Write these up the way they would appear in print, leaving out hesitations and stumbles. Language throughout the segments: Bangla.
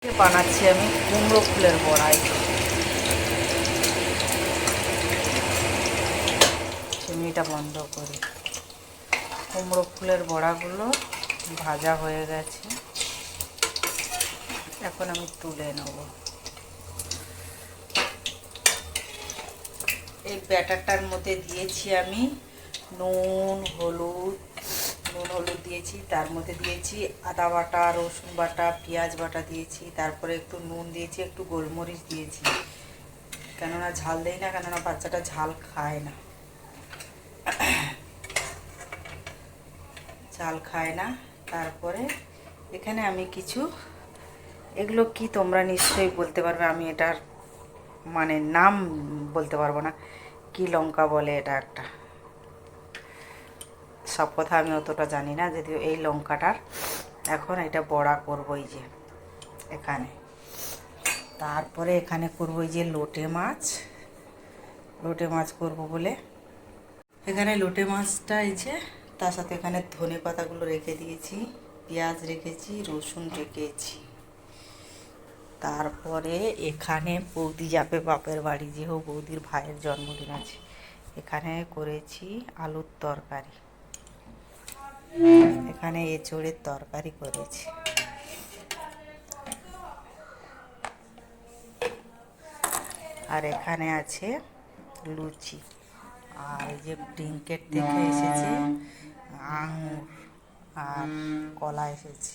বানাচ্ছি আমি কুমড়ো ফুলের বড়া। চিমনিটা বন্ধ করি। কুমড়ো ফুলের বড়াগুলো ভাজা হয়ে গেছে, এখন আমি তুলে নেব। এই ব্যাটারটার মধ্যে দিয়েছি আমি নুন হলুদ দিয়েছি, তার মধ্যে দিয়েছি আদা বাটা, রসুন বাটা, পেঁয়াজ বাটা দিয়েছি, তারপরে একটু নুন দিয়েছি, একটু গোলমরিচ দিয়েছি, কেননা ঝাল দেই না, কেননা বাচ্চাটা ঝাল খায় না, তারপরে এখানে আমি কিছু, এগুলো কি তোমরা নিশ্চয়ই বলতে পারবে, আমি এটার মানে নাম বলতে পারবো না, কি লঙ্কা বলে এটা একটা, সব কথা আমি অতটা জানি না, যদিও এই লঙ্কাটার এখন এটা বড়া করবো এই যে এখানে। তারপরে এখানে করবো এই যে লোটে মাছ করবো বলে এখানে লোটে মাছটা এই যে, তার সাথে এখানে ধনে পাতাগুলো রেখে দিয়েছি, পেঁয়াজ রেখেছি, রসুন রেখেছি। তারপরে এখানে বৌদি যাবে বাপের বাড়ি, যেহেতু বৌদির ভাইয়ের জন্মদিন আছে, এখানে করেছি আলুর তরকারি, এখানে এঁচোড়ের তরকারি করেছি। আর এখানে আছে লুচি, আর এই যে ব্লিঙ্কেট থেকে এসেছে আঙুর আর কলা এসেছে,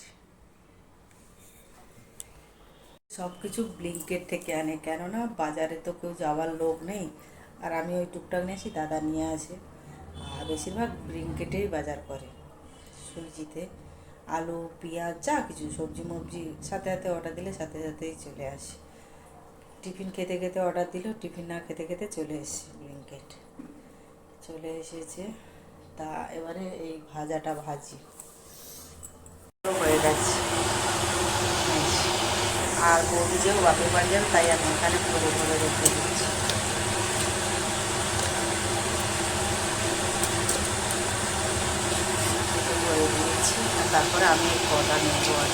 সব কিছু ব্লিঙ্কেট থেকে আনে, কেননা বাজারে তো কেউ যাওয়ার লোক নেই, আর আমি ওই টুকটাক নিয়েছি, দাদা নিয়ে আসে, আর বেশিরভাগ ব্লিঙ্কেটেই বাজার করে। সুইজিতে আলু পেঁয়াজ যা কিছু সবজি মবজি সাথে সাথে অর্ডার দিলে সাথে সাথেই চলে আসে। টিফিন খেতে খেতে অর্ডার দিল, টিফিন না খেতে খেতে চলে এসেছে, ব্লিঙ্কেট চলে এসেছে। তা এবারে এই ভাজাটা ভাজি হয়ে গেছে, আর বৌদি যেও বাপের বাড়ি যাবে, তাই আমি এখানে ভরে ভরে রেখে দিচ্ছি। ভরে দিয়েছি, আর তারপরে আমি কটা নেবো আর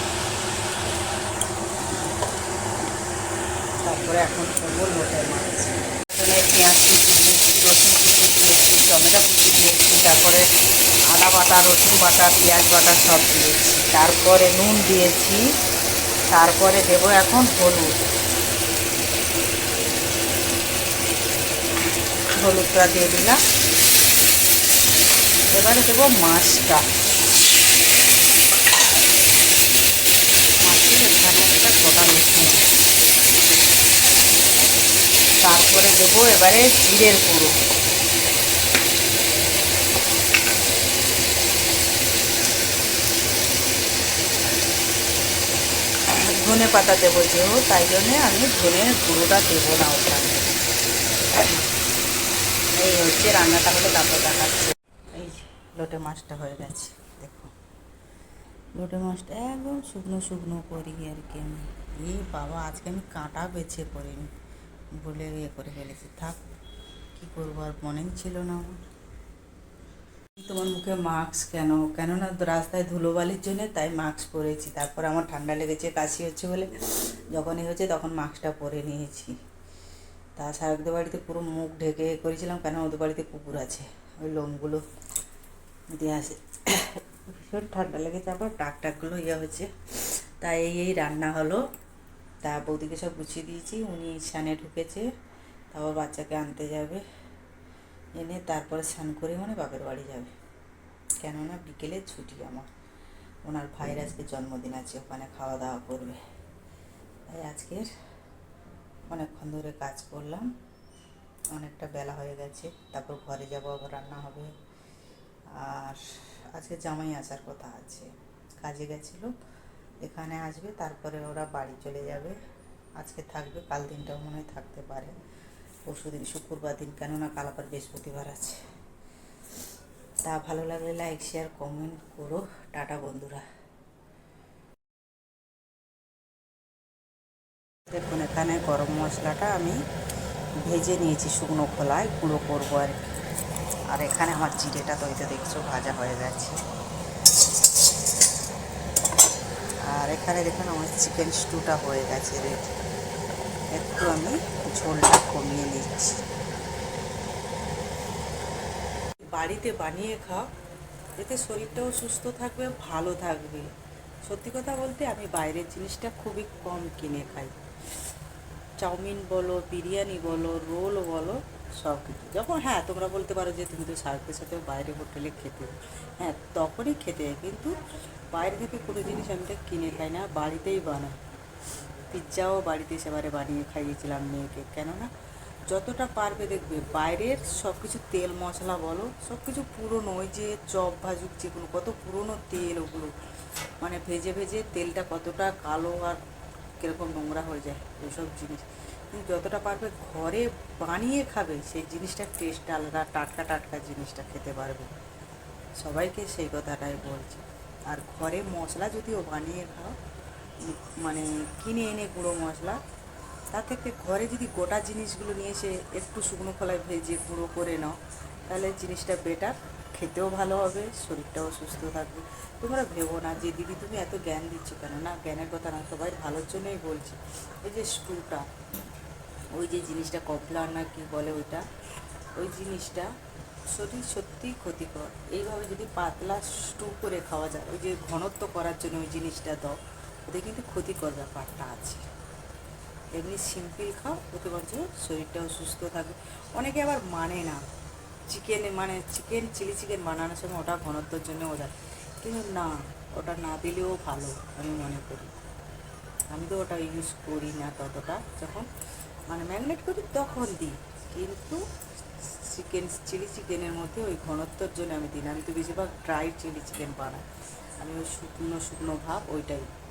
তারপরে এখন করবো লোটে মাছ। এখানে পেঁয়াজ কুচি দিয়েছি, রসুন কুচি দিয়েছি, টমেটো কুচি দিয়েছি, তারপরে আদা বাটা, রসুন বাটা, পেঁয়াজ বাটা সব দিয়েছি, তারপরে নুন দিয়েছি, তারপরে দেবো এখন হলুদটা দিয়ে দিলাম। এবারে দেবো মাছটা, মাছের এখানে একটা গোটা রসুন, তারপরে দেবো এবারে জিরের গুঁড়ো, ধনে পাতা দেবো যেহেতু, তাই জন্যে আমি ধনের গুঁড়োটা দেবো না ওখানে। এই হচ্ছে রান্নাটা হলে তারপর দেখাচ্ছি। এই লোটে মাছটা হয়ে গেছে, দেখো লোটে মাছটা একদম শুকনো শুকনো করি আর কি আমি। এই বাবা আজকে আমি কাঁটা বেছে করিনি বলে করে ফেলেছি, থাক কী করবো, আর মনেই ছিল না আমার। তোমার মুখে মাস্ক কেন, কেননা রাস্তায় ধুলোবালির জন্য তাই মাস্ক পরেছি, তারপর আমার ঠান্ডা লেগেছে, কাশি হচ্ছে বলে যখনই হচ্ছে তখন মাস্কটা পরে নিয়েছি। তা শারকদের বাড়িতে পুরো মুখ ঢেকে করেছিলাম, কেন ওদের বাড়িতে কুকুর আছে, ওই লোমগুলো দিয়ে আসে, ভীষণ ঠান্ডা লেগেছে, আবার টাকগুলো হচ্ছে। তাই এই রান্না হলো। তা বৌদিকে সব গুছিয়ে দিয়েছি, উনি স্নানে ঢুকেছে, তারপর বাচ্চাকে আনতে যাবে, এনে তারপরে স্নান করে মানে বাপের বাড়ি যাবে, কেননা বিকেলে ছুটি আমার, ওনার ভাইয়ের আজকে জন্মদিন আছে, ওখানে খাওয়া দাওয়া করবে, তাই আজকের অনেকক্ষণ ধরে কাজ করলাম, অনেকটা বেলা হয়ে গেছে, তারপর ঘরে যাব, আবার রান্না হবে। আর আজকে জামাই আসার কথা আছে, কাজে গেছিলো, এখানে আসবে, তারপরে ওরা বাড়ি চলে যাবে, আজকে থাকবে, কাল দিনটাও মনে হয় থাকতে পারে, পরশু দিন শুক্রবার দিন, কেননা কাল আবার বৃহস্পতিবার আছে। তা ভালো লাগলে লাইক শেয়ার কমেন্ট করো, টাটা বন্ধুরা। দেখুন এখানে গরম মশলাটা আমি ভেজে নিয়েছি, শুকনো খোলায় গুঁড়ো করবো আর কি। আর এখানে আমার জিরেটা তো দেখছো ভাজা হয়ে গেছে, আর এখানে দেখুন আমার চিকেন স্টুটা হয়ে গেছে রেডি। একটু আমি ঝোলটা কমিয়ে নিচ্ছি। বাড়িতে বানিয়ে খাও, এতে শরীরটাও সুস্থ থাকবে, ভালো থাকবে। সত্যি কথা বলতে আমি বাইরের জিনিসটা খুবই কম কিনে খাই। চাউমিন বলো, বিরিয়ানি বলো, রোল বলো, সব কিছু যখন, হ্যাঁ তোমরা বলতে পারো যে তুমি তো সার্কের সাথে বাইরে হোটেলে খেতে, হ্যাঁ তখনই খেতে হয়, কিন্তু বাইরে থেকে কোনো জিনিস আমি তো কিনে খাই না, বাড়িতেই বানাই। পিৎজাও বাড়িতে সেবারে বানিয়ে খাইয়েছিলাম মেয়েকে, কেননা যতটা পারবে দেখবে বাইরের সব কিছু তেল মশলা বলো সব কিছু পুরনো, ওই যে চপ ভাজুক যেগুলো কত পুরনো তেল, ওগুলো মানে ভেজে ভেজে তেলটা কতটা কালো আর কীরকম নোংরা হয়ে যায় ওইসব জিনিস। কিন্তু যতটা পারবে ঘরে বানিয়ে খাবে সেই জিনিসটার টেস্ট আলাদা, টাটকা টাটকা জিনিসটা খেতে পারবে। সবাইকে সেই কথাটাই বলছি। আর ঘরে মশলা যদিও বানিয়ে খাও, মানে কিনে এনে গুঁড়ো মশলা, তার থেকে ঘরে যদি গোটা জিনিসগুলো নিয়ে এসে একটু শুকনো খোলায় ভেজে গুঁড়ো করে নাও, তাহলে জিনিসটা বেটার, খেতেও ভালো হবে, শরীরটাও সুস্থ থাকবে। তোমরা ভেবো না যে দিদি তুমি এত জ্ঞান দিচ্ছ কেন, না জ্ঞানের কথা না, সবাই ভালোর জন্যই বলছি। এই যে স্টুটা, ওই যে জিনিসটা কপলার না কি বলে ওইটা, ওই জিনিসটা শরীর সত্যিই ক্ষতিকর। এইভাবে যদি পাতলা স্টু করে খাওয়া যায়, ওই যে ঘনত্ব করার জন্য ওই জিনিসটা দাও, ওতে কিন্তু ক্ষতিকর ব্যাপারটা আছে। এমনি সিম্পল খাও, ওতে বলছে শরীরটাও সুস্থ থাকবে। অনেকে আবার মানে না, চিকেন মানে চিকেন চিলি চিকেন বানানোর সময় ওটা ঘনত্বর জন্য ওটা, কিন্তু না, ওটা না দিলেও ভালো আমি মনে করি। আমি তো ওটা ইউজ করি না ততটা, যখন মানে ম্যারিনেট করি তখন দিই, কিন্তু চিকেন চিলি চিকেনের মধ্যে ওই ঘনত্বর জন্য আমি দিই না। আমি তো বেশিরভাগ ড্রাই চিলি চিকেন বানাই, আমি ওই শুকনো শুকনো ভাব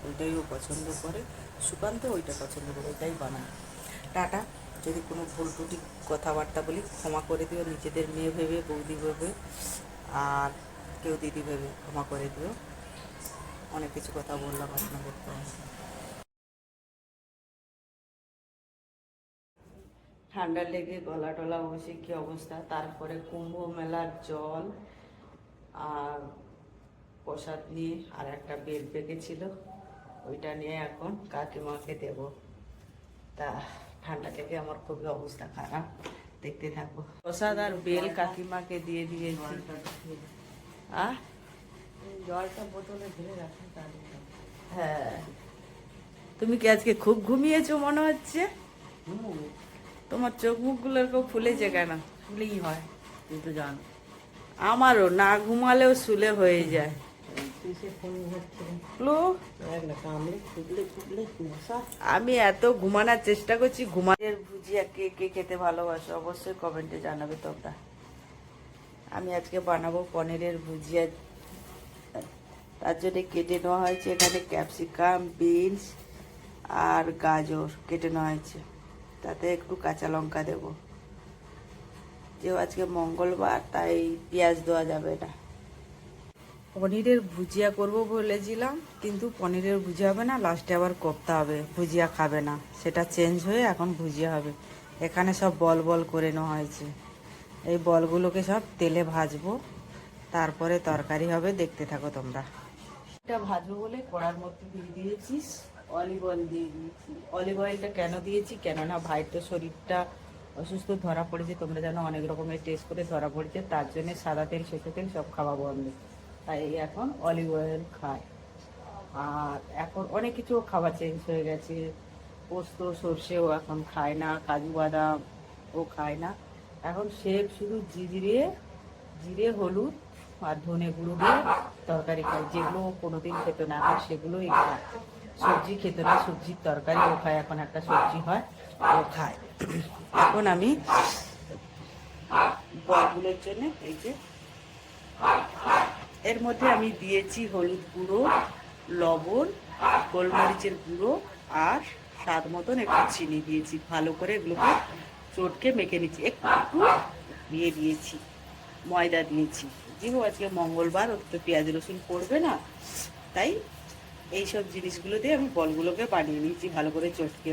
ওইটাইও পছন্দ করে, সুকান্ত ওইটা পছন্দ করে, ওইটাই বানাই। টাটা। যদি কোনো ভুল টুটি কথাবার্তা বলি ক্ষমা করে দিও, নিজেদের মেয়ে ভেবে, বৌদি ভেবে, আর কেউ দিদি ভেবে ক্ষমা করে দিও। অনেক কিছু কথা বললাম আপনাদের তো। ঠান্ডা লেগে গলা টলা বসে কী অবস্থা, তারপরে কুম্ভ মেলার জল আর প্রসাদ নিয়ে আর একটা বেল পেকেছিল, ওইটা নিয়ে এখন কাকিমাকে দেব। তা ঠান্ডা থেকে আমার খুবই অবস্থা খারাপ, দেখতে থাকবো। প্রসাদ আর বেল কাকিমাকে দিয়ে দিয়েছি। জলটা বোতলে ঢেলে রাখুন তাহলে। হ্যাঁ, তুমি কি আজকে খুব ঘুমিয়েছো মনে হচ্ছে? তোমার চোখ মুখগুলো এরকম ফুলেছে কেন? ফুলেই হয়, তুই তো জানো। আমারও না ঘুমালেও শুলে হয়ে যায়। আমি এত ঘুমানোর চেষ্টা করছি, ঘুমানোর ভুজিয়া কে কে খেতে ভালোবাসো অবশ্যই কমেন্টে জানাবে তোমরা। আমি আজকে বানাবো পনিরের ভুজিয়া, তার জন্য কেটে নেওয়া হয়েছে এখানে ক্যাপসিকাম, বিনস আর গাজর কেটে নেওয়া হয়েছে, তাতে একটু কাঁচা লঙ্কা দেবো। যেও আজকে মঙ্গলবার তাই পেঁয়াজ দেওয়া যাবে না। পনিরের ভুজিয়া করব বলেছিলাম, কিন্তু পনিরের ভুজিয়া হবে না, লাস্টে আবার কোপ্তা হবে, ভুজিয়া খাবে না, সেটা চেঞ্জ হয়ে এখন ভুজিয়া হবে। এখানে সব বল বল করে নেওয়া হয়েছে, এই বলগুলোকে সব তেলে ভাজবো, তারপরে তরকারি হবে, দেখতে থাকো তোমরা। এটা ভাজবো বলে কড়ার মধ্যে দিয়ে দিয়েছি অলিভ অয়েল, দিয়ে দিয়েছি। অলিভ অয়েলটা কেন দিয়েছি, কেননা ভাইয়ের তো শরীরটা অসুস্থ ধরা পড়েছে, তোমরা জানো অনেক রকমের টেস্ট করে ধরা পড়েছে, তার জন্য সাদা তেল সরষের তেল সব খাওয়া বন্ধ, তাই এখন অলিভ অয়েল খায়। আর এখন অনেক কিছু খাবার চেঞ্জ হয়ে গেছে, পোস্ত সর্ষেও এখন খায় না, কাজু বাদাম ও খায় না, এখন সে শুধু জিরে হলুদ আর ধনে গুঁড়ো দিয়ে তরকারি খায়, যেগুলো কোনোদিন খেত না এখন সেগুলোই খায়। সবজি খেত না, সবজির তরকারি ও খায়, এখন একটা সবজি হয় ও খায়। এখন আমি বলগুলোর জন্য এই যে এর মধ্যে আমি দিয়েছি হলুদ গুঁড়ো, লবণ, গোলমরিচের গুঁড়ো আর স্বাদ মতন একটু চিনি দিয়েছি, ভালো করে এগুলোকে চটকে মেখে নিচ্ছি। একটু দিয়ে দিয়েছি ময়দা দিয়েছি, যেহেতু আজকে মঙ্গলবার, ওর তো পেঁয়াজ রসুন পড়বে না, তাই এইসব জিনিসগুলো দিয়ে আমি বলগুলোকে বানিয়ে নিয়েছি ভালো করে চটকে।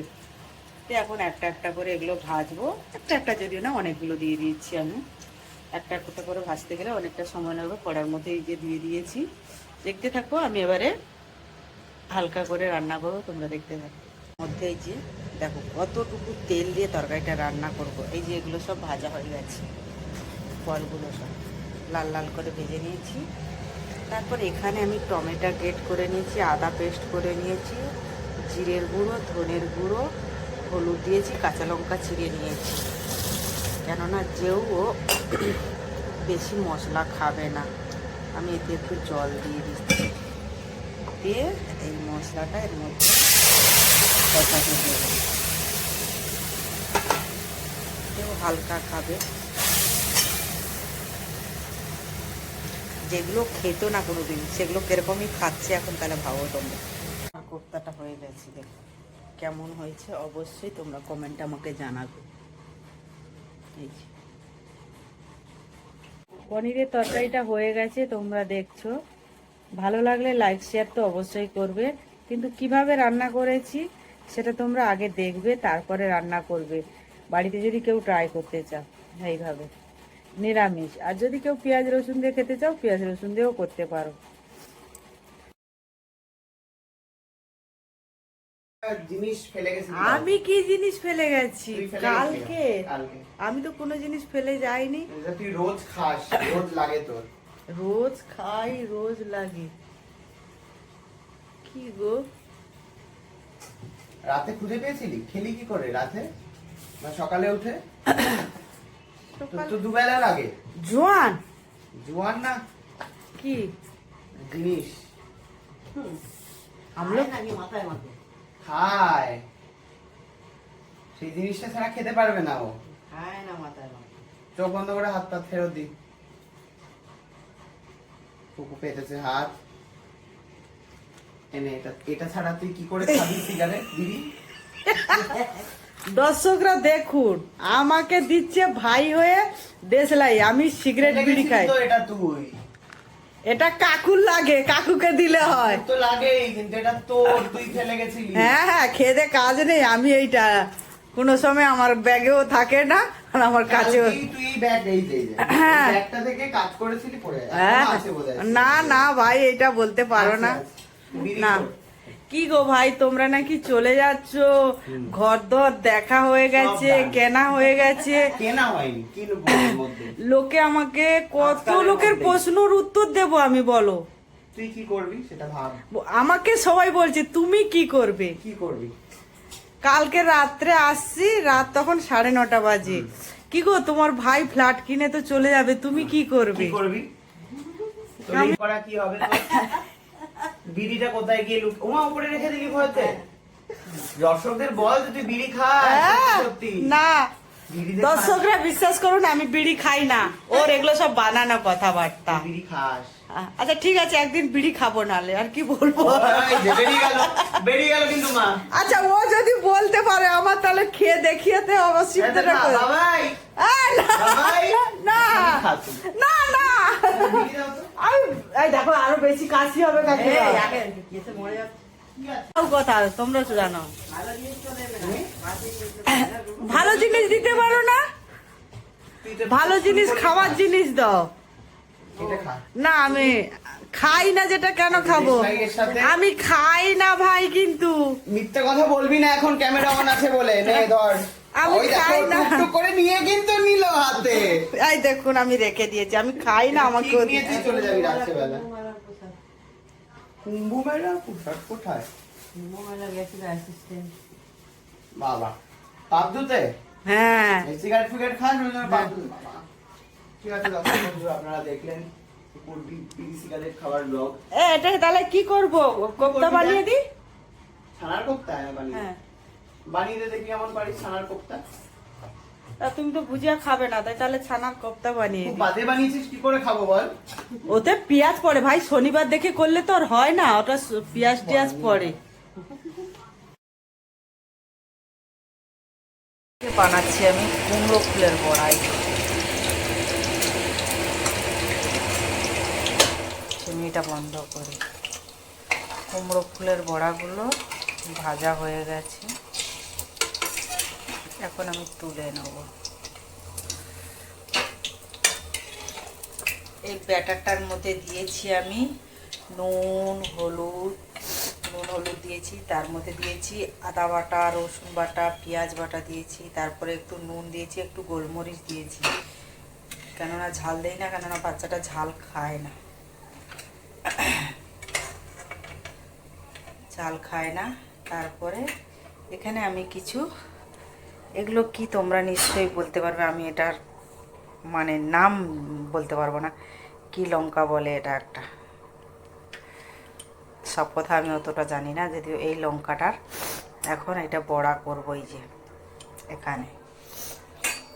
তো এখন একটা একটা করে এগুলো ভাজবো, একটা একটা যদিও না, অনেকগুলো দিয়ে দিয়েছি আমি। একটা একটা করে ভাজতে গেলে অনেকটা সময় লাগবে, কড়ার মধ্যে এই যে দিয়ে দিয়েছি, দেখতে থাকবো। আমি এবারে হালকা করে রান্না করবো, তোমরা দেখতে থাকো। মধ্যে এই যে দেখো কতটুকু তেল দিয়ে তরকারিটা রান্না করব। এই যে এগুলো সব ভাজা হয়ে গেছে, ফলগুলো সব লাল লাল করে ভেজে নিয়েছি। তারপর এখানে আমি টমেটো গ্রেট করে নিয়েছি, আদা পেস্ট করে নিয়েছি, জিরের গুঁড়ো, ধনের গুঁড়ো, হলুদ দিয়েছি, কাঁচা লঙ্কা চিড়ে নিয়েছি। কেননা যেও ও বেশি মশলা খাবে না, আমি এতে একটু জল দিয়ে দিচ্ছি। দিয়ে এই মশলাটা এর মধ্যে কষাতে দেবো। কেউ হালকা খাবে, যেগুলো খেতো না কোনো দিন সেগুলো কিরকমই খাচ্ছে এখন, তাহলে ভাবো তোমরা। কোপ্তাটা হয়ে গেছে, দেখো কেমন হয়েছে অবশ্যই তোমরা কমেন্টে আমাকে জানাবে। এই যে পনিরের তরকারিটা হয়ে গেছে, তোমরা দেখছো। ভালো লাগলে লাইক শেয়ার তো অবশ্যই করবে, কিন্তু কিভাবে রান্না করেছি সেটা তোমরা আগে দেখবে, তারপরে রান্না করবে। বাড়িতে যদি কেউ ট্রাই করতে চাও এইভাবে নিরামিষ, আর যদি কেউ পেঁয়াজ রসুন দিয়ে খেতে চাও পেঁয়াজ রসুন দিয়েও করতে পারো। জিনিস ফেলে গেছি। আমি কি জিনিস ফেলে গেছি? তুই ফেলে কালকে কালকে আমি তো কোনো জিনিস ফেলে যাইনি। তুই রোজ খাস, রোজ লাগে তোর। রোজ খাই, রোজ লাগে। কি গো? রাতে খুঁজে পেয়েছিলি? খেলি কি করে রাতে না সকালে উঠে? তো দুবেলা লাগে। জোয়ান জোয়ান না কি জিনিস আমলো মাথায় মাথায় খায়, সেই জিনিসটা ছাড়া খেতে পারবে না ও। খায় না মাথায় মাথায়। চোখ বন্ধ করে হাত পা ফেরত দি। কুকু পেতেছে হাত এনে। এটা এটা ছাড়া তুই কি করে খাবি সিগারেট বিড়ি? দর্শকরা দেখুন, আমাকে দিচ্ছে ভাই হয়ে দেশলাই, আমি সিগারেট বিড়ি খাই। তো এটা তুই এটা কাকুর লাগে, কাকুকে দিলে হয়। তো লাগেই, কিন্তু এটা তোর, তুই ফেলে গেছিলি। হ্যাঁ হ্যাঁ, খেদে কাজ নেই। আমি এইটা কোনো সময় আমার ব্যাগেও থাকে না, আর আমার কাছেও। তুই এই ব্যাগ এই যে হ্যাঁ। ব্যাগটা থেকে কাজ করেছিলি পড়ে হ্যাঁ, আছে বোধহয়। না না ভাই, এটা বলতে পারো না। বিড়ি না কর। কি গো ভাই, তোমরা নাকি চলে যাচ্ছ, ঘর দর দেখা হয়ে গেছে, সব done। কেনা হয়ে গেছে। কেনা হয়নি, কিনবো এর মধ্যে। লোকে আমাকে কত আজকালের লোকের মধ্যে। প্রশ্নের উত্তর দেব আমি, বলো। তুই কি করবি সেটা ভাব। আমাকে সবাই বলছে তুমি কি করবে। কি করবি? কালকে রাত্রে আসছি, রাত তখন 9:30 বাজে। কি গো, তোমার ভাই ফ্ল্যাট কিনে তো চলে যাবে, তুমি কি করবে? কি করবি? তোর এই করা কি হবে তোর? বিড়িটা কোথায় গিয়ে ওমা উপরে রেখে দিলি ভয়তে? দর্শকদের বল যে তুই বিড়ি খাস। হ্যাঁ, সত্যি না বিড়ি যে দর্শকরা বিশ্বাস করুন, আমি বিড়ি খাই না। ওর এগুলো সব বানানো কথাবার্তা। খাস, বিড়ি খাস। আচ্ছা ঠিক আছে, একদিন বিড়ি খাবো, নালে আর কি বলবো। ওই যে বেরিয়ে গেল কিন্তু মা। আচ্ছা ও যদি বলতে পারে আমার, তাহলে খেয়ে দেখিয়েতে অবশ্যই। বাবাই বাবাই না বিড়ি খাস তুই। না না, বিড়ি দাও তো। আমি এই দেখো আরো বেশি কাশি হবে কাকি। এই, আগে কেসে মরে যাচ্ছে। কি আছে? কথা তোমরা তো জানো, ভালো জিনিস তো দেবে না। ভালো জিনিস দিতে পারো না, তুই তো ভালো জিনিস খাওয়ার জিনিস দাও। এটা খা। না আমি খাই না, যেটা কেন খাবো? ভাই, এর সাথে- আমি খাই না ভাই, কিন্তু মিথ্যে কথা বলবি না, এখন ক্যামেরা অন আছে বলে। নে ধর। আমি ওই দেখো খাই না। টুকটুক করে নিয়ে কিন্তু নিল হাতে। এই দেখুন আমি রেখে দিয়েছি, আমি খাই না, আমাকে ঠিক নিয়ে তুই চলে যাবি রাত্রেবেলা। কুম্ভু মেলা পোশাক কোথায়? মোবাইলে গেছিল অ্যাসিস্ট্যান্ট। বাবা পাপ ধুতে? হ্যাঁ এই সিগারেট ফিগারেট খান ওই জন্য পাপ ধুতে। বাবা। ঠিক আছে দর্শক বন্ধুরা, আপনারা দেখলেন কুকুর বিড়ি সিগারেট খাওয়ার ব্লগ। এটা তাহলে কি করব? কোপ্তা বানিয়ে দি। ছানার কোপ্তা বানিয়ে হ্যাঁ, বানিয়ে দে, দেখি কেমন পারিস ছানার কোপ্তা। তা তুমি তো ভুজিয়া খাবে না, তাই তাহলে ছানার কোপ্তা বানিয়ে খুব দি। বাদে বানিয়েছিস, কি করে খাবো বল? ওতে পেঁয়াজ পড়ে ভাই, শনিবার দেখে করলে তো আর হয় না, ওটা পেঁয়াজ টিয়াজ পড়ে। বানাচ্ছি আমি কুমড়ো ফুলের বড়াই। চিনিটা বন্ধ করে কুমড়ো ফুলের বড়াগুলো ভাজা হয়ে গেছে, এখন আমি তুলে নেব। এই ব্যাটারটার মধ্যে দিয়েছি আমি নুন, হলুদ, নুন হলুদ দিয়েছি, তার মধ্যে দিয়েছি আদা বাটা, রসুন বাটা, পেঁয়াজ বাটা দিয়েছি, তারপরে একটু নুন দিয়েছি, একটু গোলমরিচ দিয়েছি, কেননা ঝাল দেই না, কেননা বাচ্চাটা ঝাল খায় না, ঝাল খায় না। তারপরে এখানে আমি কিছু, এগুলো কি তোমরা নিশ্চয়ই বলতে পারবে, আমি এটার মানে নাম বলতে পারবো না, কি লঙ্কা বলে এটা একটা, সব কথা আমি অতটা জানি না, যদিও এই লঙ্কাটার এখন এটা বড়া করবো এই যে এখানে।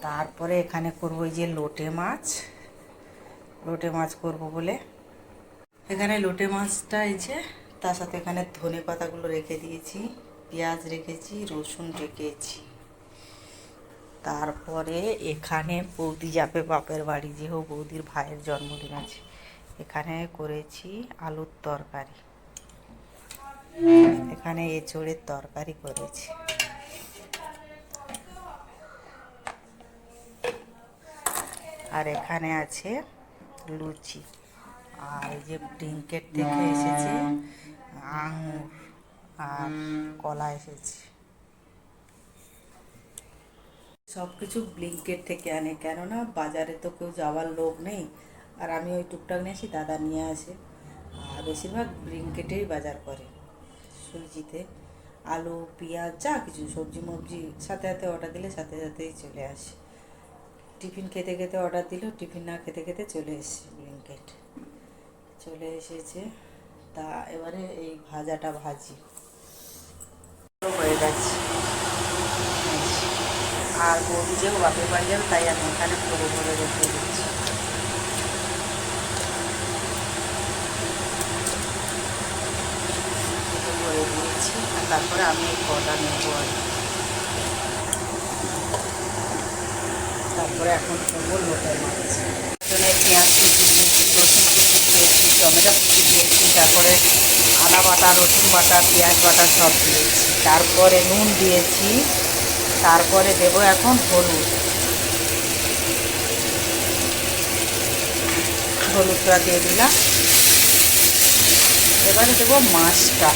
তারপরে এখানে করবো এই যে লোটে মাছ করব বলে এখানে লোটে মাছটা এই যে, তার সাথে এখানে ধনে পাতাগুলো রেখে দিয়েছি, পেঁয়াজ রেখেছি, রসুন রেখেছি। তারপরে এখানে বৌদি যাবে বাপের বাড়ি, যেহেতু বৌদির ভাইয়ের জন্মদিন আছে, এখানে করেছি আলুর তরকারি, এখানে এঁচোড়ের তরকারি করেছি। আর এখানে আছে লুচি, আর এই যে ব্লিঙ্কেট থেকে এসেছে আঙুর আর কলা এসেছে, সব কিছু ব্লিঙ্কেট থেকে আনে, কেননা বাজারে তো কেউ যাওয়ার লোক নেই, আর আমি ওই টুকটাক নিয়ে আসি, দাদা নিয়ে আসে, আর বেশিরভাগ ব্লিঙ্কেটেই বাজার করে। সুইগিতে আলু পেঁয়াজ যা কিছু সবজি মবজি সাথে সাথে অর্ডার দিলে সাথে সাথেই চলে আসে, টিফিন খেতে খেতে অর্ডার দিল, টিফিন না খেতে খেতে চলে এসেছে, ব্লিঙ্কেট চলে এসেছে। তা এবারে এই ভাজাটা ভাজি হয়ে গেছে, আর বৌদি যেও বাপের বাড়ি যাবে, তাই আমি এখানে ভরে ভরে রেখে দিচ্ছি। ভরে দিয়েছি, আর তারপরে আমি এই কটা নেবো আর তারপরে এখন করবো লোটে মাছ। পেঁয়াজ কুচি দিয়েছি, রসুন কুচি দিয়েছি, টমেটো কুচি দিয়েছি, তারপরে আদা বাটা, রসুন বাটা, পেঁয়াজ বাটা সব দিয়েছি, তারপরে নুন দিয়েছি, তারপরে দেবো এখন হলুদটা দিয়ে দিলাম। এবারে দেবো মাছটা,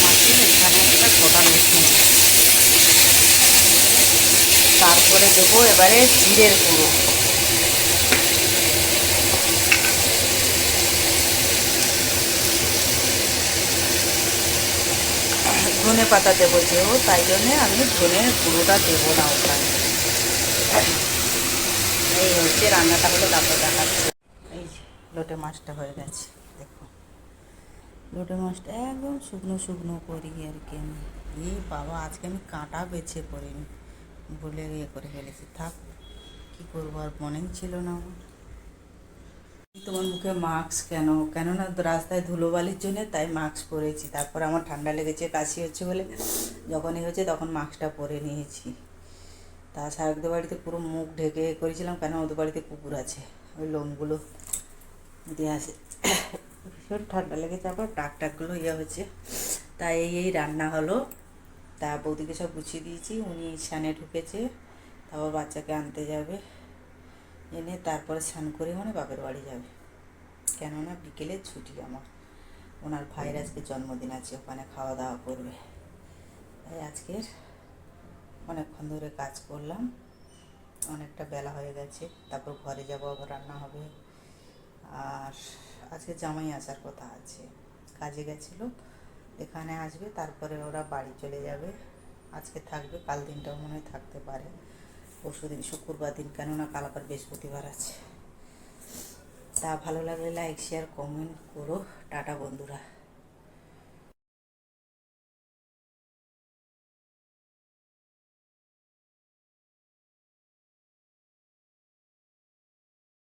মাছের এখানে একটা গোটা মিশিয়ে, তারপরে দেবো এবারে জিরের গুঁড়ো, ধনে পাতা দেবো যেও, তাই জন্যে আমি ধনের গুঁড়োটা দেবো না ওখানে। এই হচ্ছে রান্নাটা হলো, তারপর দেখাচ্ছি। এই যে লোটে মাছটা হয়ে গেছে, দেখো লোটে মাছটা একদম শুকনো শুকনো করি আর কি আমি। এই বাবা আজকে আমি কাঁটা বেছে করিনি বলে ইয়ে করে ফেলেছি, থাক কী করবো, আর মনেই ছিল না আমার। তোমার মুখে মাস্ক কেন, কেননা রাস্তায় ধুলোবালির জন্য তাই মাস্ক পরেছি, তারপর আমার ঠান্ডা লেগেছে, কাশি হচ্ছে বলে যখনই হচ্ছে তখন মাস্কটা পরে নিয়েছি। তা শায়কদের বাড়িতে পুরো মুখ ঢেকে করেছিলাম, কেন ওদের বাড়িতে কুকুর আছে, ওই লোমগুলো দিয়ে আসে, ভীষণ ঠান্ডা লেগেছে, আবার টাকগুলো ইয়ে হচ্ছে। তাই এই রান্না হলো। তা বৌদিকে সব গুছিয়ে দিয়েছি, উনি স্নানে ঢুকেছে, তারপর বাচ্চাকে আনতে যাবে, এনে তারপরে স্নান করে মানে বাপের বাড়ি যাবে, কেননা বিকেলে ছুটি আমার, ওনার ভাইয়ের আজকে জন্মদিন আছে, ওখানে খাওয়া দাওয়া করবে। তাই আজকের অনেকক্ষণ ধরে কাজ করলাম, অনেকটা বেলা হয়ে গেছে, তারপর ঘরে যাব, আবার রান্না হবে। আর আজকে জামাই আসার কথা আছে, কাজে গেছিলো, এখানে আসবে, তারপরে ওরা বাড়ি চলে যাবে, আজকে থাকবে, কাল দিনটাও মনে হয় থাকতে পারে, পরশু দিন শুক্রবার দিন, কেননা কাল আবার বৃহস্পতিবার আছে। তা ভালো লাগলে লাইক শেয়ার কমেন্ট করো, টাটা বন্ধুরা।